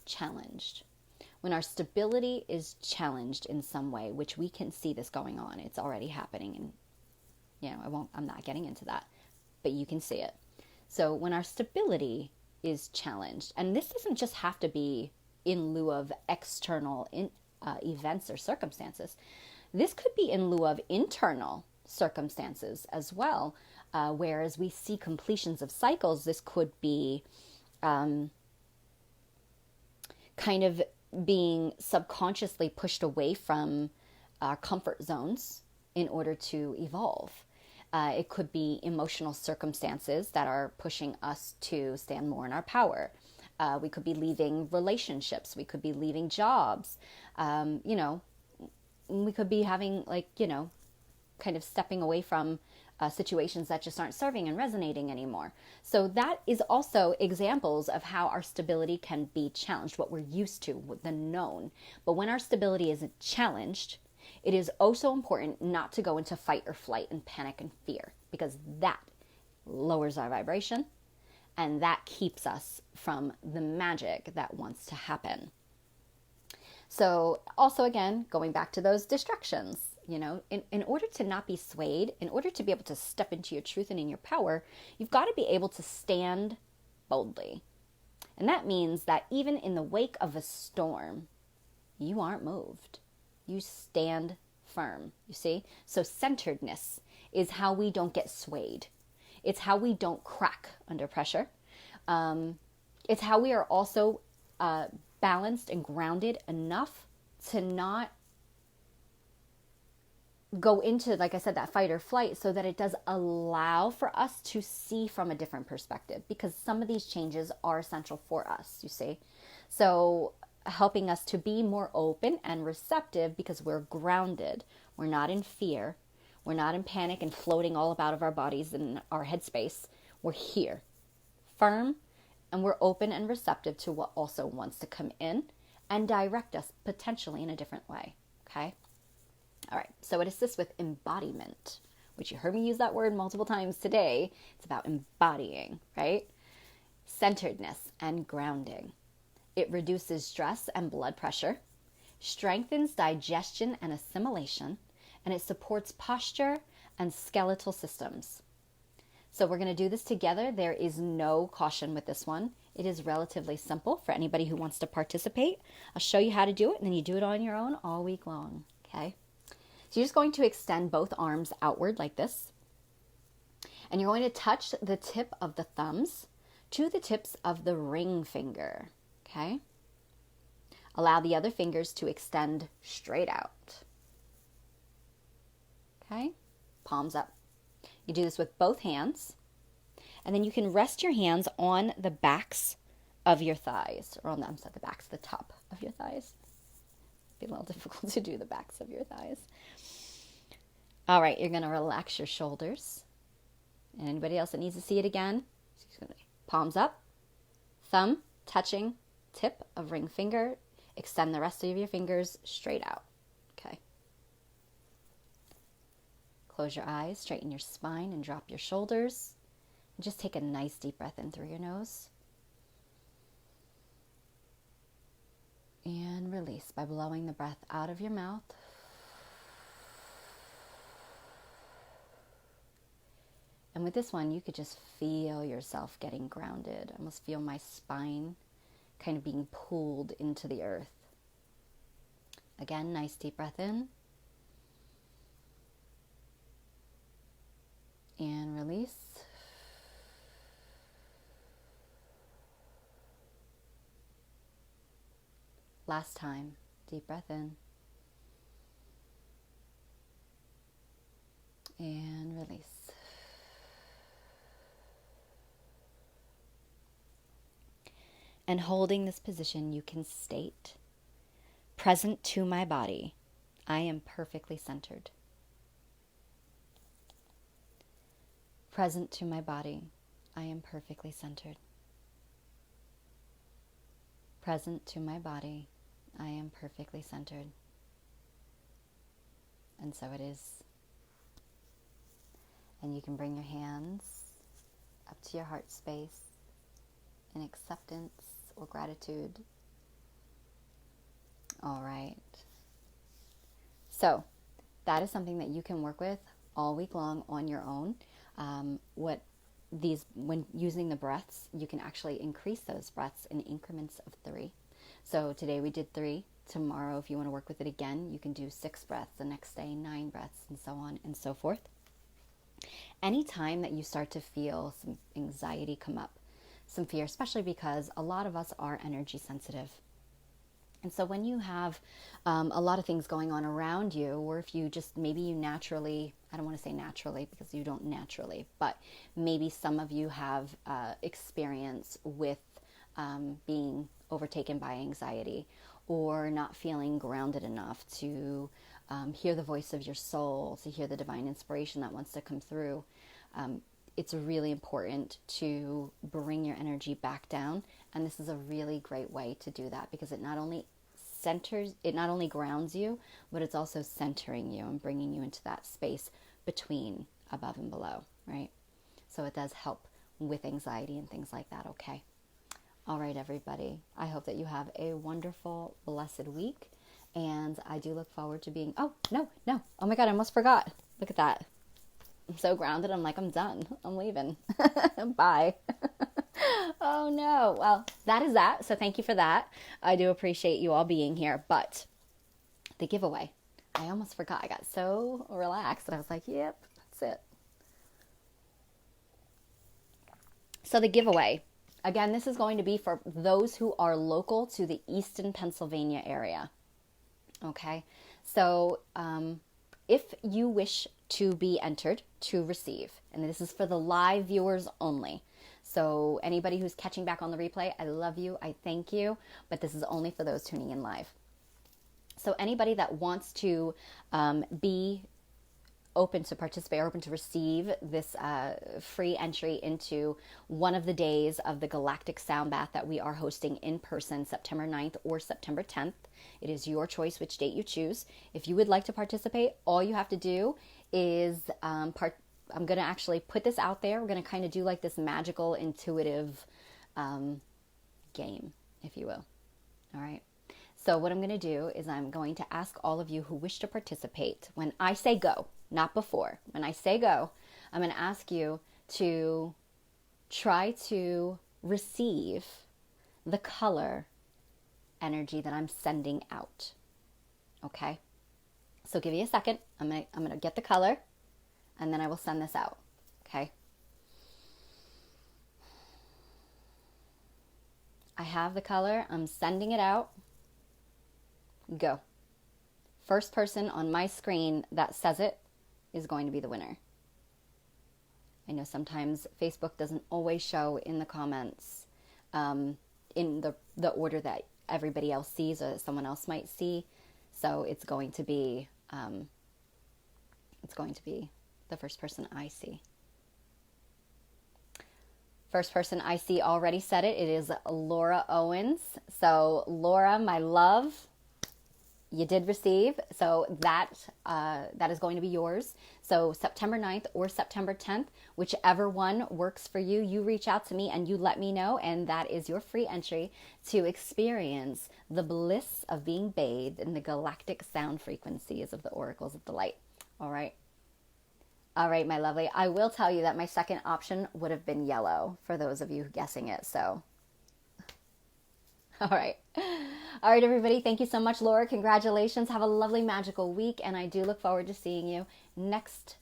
challenged. When our stability is challenged in some way, which we can see this going on, it's already happening, and I'm not getting into that, but you can see it. So when our stability is challenged, and this doesn't just have to be in lieu of external events or circumstances. This could be in lieu of internal circumstances as well. Whereas we see completions of cycles, this could be kind of being subconsciously pushed away from our comfort zones in order to evolve. It could be emotional circumstances that are pushing us to stand more in our power. We could be leaving relationships. We could be leaving jobs. We could be having kind of stepping away from situations that just aren't serving and resonating anymore. So that is also examples of how our stability can be challenged, what we're used to, the known. But when our stability isn't challenged, it is also important not to go into fight or flight and panic and fear, because that lowers our vibration and that keeps us from the magic that wants to happen. So also, again, going back to those distractions, in order to not be swayed, in order to be able to step into your truth and in your power, you've got to be able to stand boldly. And that means that even in the wake of a storm, you aren't moved. You stand firm, you see? So centeredness is how we don't get swayed. It's how we don't crack under pressure. It's how we are also balanced and grounded enough to not go into, like I said, that fight or flight, so that it does allow for us to see from a different perspective, because some of these changes are essential for us, you see. So helping us to be more open and receptive because we're grounded. We're not in fear. We're not in panic and floating all about of our bodies and our headspace. We're here, firm, and we're open and receptive to what also wants to come in and direct us potentially in a different way, okay? All right, so it assists with embodiment, which you heard me use that word multiple times today. It's about embodying, right? Centeredness and grounding. It reduces stress and blood pressure, strengthens digestion and assimilation, and it supports posture and skeletal systems. So we're going to do this together. There is no caution with this one. It is relatively simple for anybody who wants to participate. I'll show you how to do it, and then you do it on your own all week long, okay? So you're just going to extend both arms outward like this. And you're going to touch the tip of the thumbs to the tips of the ring finger, okay? Allow the other fingers to extend straight out, okay? Palms up. You do this with both hands. And then you can rest your hands on the backs of your thighs, or on the backs, the top of your thighs. It'd be a little difficult to do the backs of your thighs. All right, you're going to relax your shoulders. And anybody else that needs to see it again, palms up, thumb touching tip of ring finger. Extend the rest of your fingers straight out. Okay. Close your eyes, straighten your spine, and drop your shoulders. And just take a nice deep breath in through your nose. And release by blowing the breath out of your mouth. And with this one, you could just feel yourself getting grounded. I almost feel my spine kind of being pulled into the earth. Again, nice deep breath in. And release. Last time, deep breath in. And release. And holding this position, you can state, present to my body, I am perfectly centered. Present to my body, I am perfectly centered. Present to my body, I am perfectly centered. And so it is. And you can bring your hands up to your heart space in acceptance or gratitude. All right. So that is something that you can work with all week long on your own. When using the breaths, you can actually increase those breaths in increments of 3. So today we did 3. Tomorrow, if you want to work with it again, you can do 6 breaths. The next day, 9 breaths, and so on and so forth. Anytime that you start to feel some anxiety come up, some fear, especially because a lot of us are energy sensitive. And so when you have a lot of things going on around you, or if you just, maybe you naturally, I don't want to say naturally because you don't naturally, but maybe some of you have experience with being overtaken by anxiety, or not feeling grounded enough to hear the voice of your soul, to hear the divine inspiration that wants to come through. It's really important to bring your energy back down. And this is a really great way to do that, because it not only grounds you, but it's also centering you and bringing you into that space between above and below. right? So it does help with anxiety and things like that, okay? All right, everybody. I hope that you have a wonderful, blessed week. And I do look forward to being... Oh, no. Oh my God, I almost forgot. Look at that. I'm so grounded. I'm like, I'm done. I'm leaving. Bye. Oh, no. Well, that is that. So thank you for that. I do appreciate you all being here. But the giveaway, I almost forgot. I got so relaxed that I was like, yep, that's it. So the giveaway, again, this is going to be for those who are local to the Easton, Pennsylvania area. Okay, so if you wish to be entered to receive, and this is for the live viewers only. So anybody who's catching back on the replay, I love you, I thank you, but this is only for those tuning in live. So anybody that wants to be open to participate or open to receive this free entry into one of the days of the Galactic Sound Bath that we are hosting in person September 9th or September 10th. It is your choice which date you choose. If you would like to participate, all you have to do is I'm going to actually put this out there. We're going to kind of do like this magical, intuitive game, if you will. All right. So what I'm going to do is I'm going to ask all of you who wish to participate, when I say go, not before. When I say go, I'm going to ask you to try to receive the color energy that I'm sending out. Okay? So give me a second. I'm going to get the color, and then I will send this out. Okay? I have the color. I'm sending it out. Go. First person on my screen that says it is going to be the winner. I know sometimes Facebook doesn't always show in the comments in the order that everybody else sees or that someone else might see. So it's going to be the first person I see. First person I see already said it. It is Laura Owens. So Laura, my love, you did receive, so that is going to be yours. So September 9th or September 10th, whichever one works for you, you reach out to me and you let me know, and that is your free entry to experience the bliss of being bathed in the galactic sound frequencies of the oracles of the light. All right. All right, my lovely. I will tell you that my second option would have been yellow for those of you guessing it, so... All right. All right, everybody. Thank you so much, Laura. Congratulations. Have a lovely, magical week. And I do look forward to seeing you next.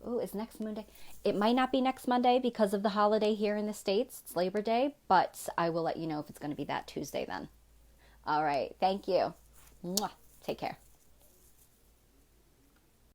Oh, is next Monday? It might not be next Monday because of the holiday here in the States. It's Labor Day, but I will let you know if it's going to be that Tuesday then. All right. Thank you. Mwah. Take care.